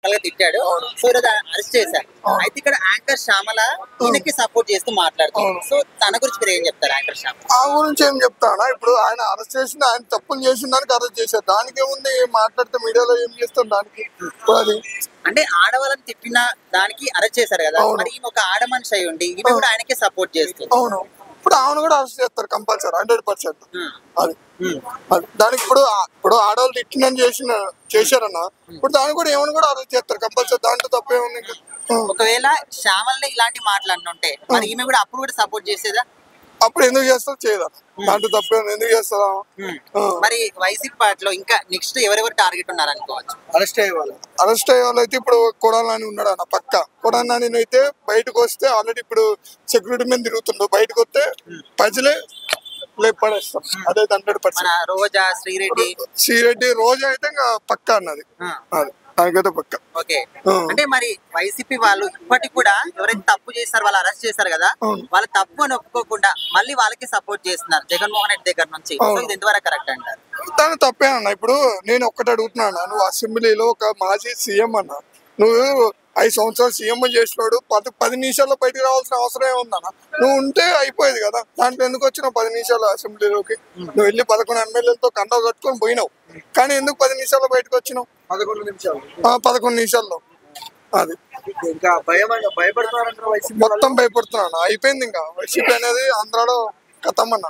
రకాలుగా తిట్టాడు. సో ఈరోజు అరెస్ట్ చేశారు. అయితే ఇక్కడ యాంకర్ శ్యామల ఈయనకి సపోర్ట్ చేస్తూ మాట్లాడుతారు. సో తన గురించి మీరు ఏం చెప్తారు? యాంకర్ శ్యామల ఆ గురించి ఏం చెప్తానా? ఇప్పుడు ఆయన అరెస్ట్ చేసిన, ఆయన తప్పులు చేసిన దానికి అరెస్ట్ చేశారు. దానికి ఏముంది, మాట్లాడితే మీడియాలో ఏం చేస్తాం దానికి? అది అంటే ఆడవాళ్ళని తిట్టిన దానికి అరెస్ట్ చేశారు కదా, మరి ఈమె ఒక ఆడ మనిషి అయి ఉండి ఈమె కూడా ఆయనకే సపోర్ట్ చేస్తుంది. అవును, ఇప్పుడు ఆమెను కూడా అరెస్ట్ చేస్తారు కంపల్సరీ, 100%. అది దానికి ఇప్పుడు ఆడవాళ్ళు తిట్టినని చేశారన్న, ఇప్పుడు దానికి కూడా ఏమైనా కూడా అరెస్ట్ చేస్తారు కంపల్సరీ. దాంట్లో తప్పే ఉంది. ఒకవేళ శ్యామల్ని ఇలాంటి మాట్లాడుతుంటే మరి ఈమె కూడా అప్పుడు కూడా సపోర్ట్ చేసేదా? అప్పుడు ఎందుకు చేస్తారు? చేయదా? దాంట్లో తప్పే ఉంది, ఎందుకు చేస్తారా? మరి వైసీపీ పార్టీలో ఇంకా నెక్స్ట్ ఎవరెవరు టార్గెట్ ఉన్నారు అనుకోవచ్చు? అరెస్ట్ అయ్యే వాళ్ళు అయితే ఇప్పుడు కొడాలి నాని ఉన్నాడు అన్న, పక్క కొడాలి నాని అయితే బయటకు వస్తే ఆల్రెడీ ఇప్పుడు సెక్యూరిటీ మీద తిరుగుతుండవు, బయటకు వస్తే ప్రజలే పడేస్తాం. అదే 100%. రోజా, శ్రీరెడ్డి రోజా అయితే ఇంకా పక్క అన్నది, అది దానికైతే పక్క. ఓకే, అంటే మరి వైసీపీ వాళ్ళు ఇప్పటికి కూడా ఎవరైతే తప్పు చేస్తారు వాళ్ళు అరెస్ట్ చేస్తారు కదా, వాళ్ళ తప్పు అని ఒప్పుకోకుండా మళ్ళీ వాళ్ళకి సపోర్ట్ చేస్తున్నారు జగన్మోహన్ రెడ్డి దగ్గర నుంచి. ఇది ఎంతవరకు కరెక్ట్ అంటారు? దాని తప్పే అన్న. ఇప్పుడు నేను ఒక్కటి అడుగుతున్నాను, నువ్వు అసెంబ్లీలో ఒక మాజీ సీఎం అన్న, నువ్వు 5 సంవత్సరాలు సీఎం చేసినాడు, 10 నిమిషాల్లో బయటకు రావాల్సిన అవసరం ఏముందన్న? నువ్వు ఉంటే అయిపోయేది కదా. దాంట్లో ఎందుకు వచ్చినావు 10 నిమిషాలు అసెంబ్లీలోకి? నువ్వు వెళ్ళి 11 ఎమ్మెల్యేలతో కండవ కట్టుకొని పోయినావు, కానీ ఎందుకు 10 నిమిషాల్లో బయటకు వచ్చినావు? 11 నిమిషాల్లో. అది ఇంకా భయపడుతున్నారు, మొత్తం భయపడుతున్నాను. అయిపోయింది ఇంకా వైసీపీ అనేది ఆంధ్రాలో కథం అన్న.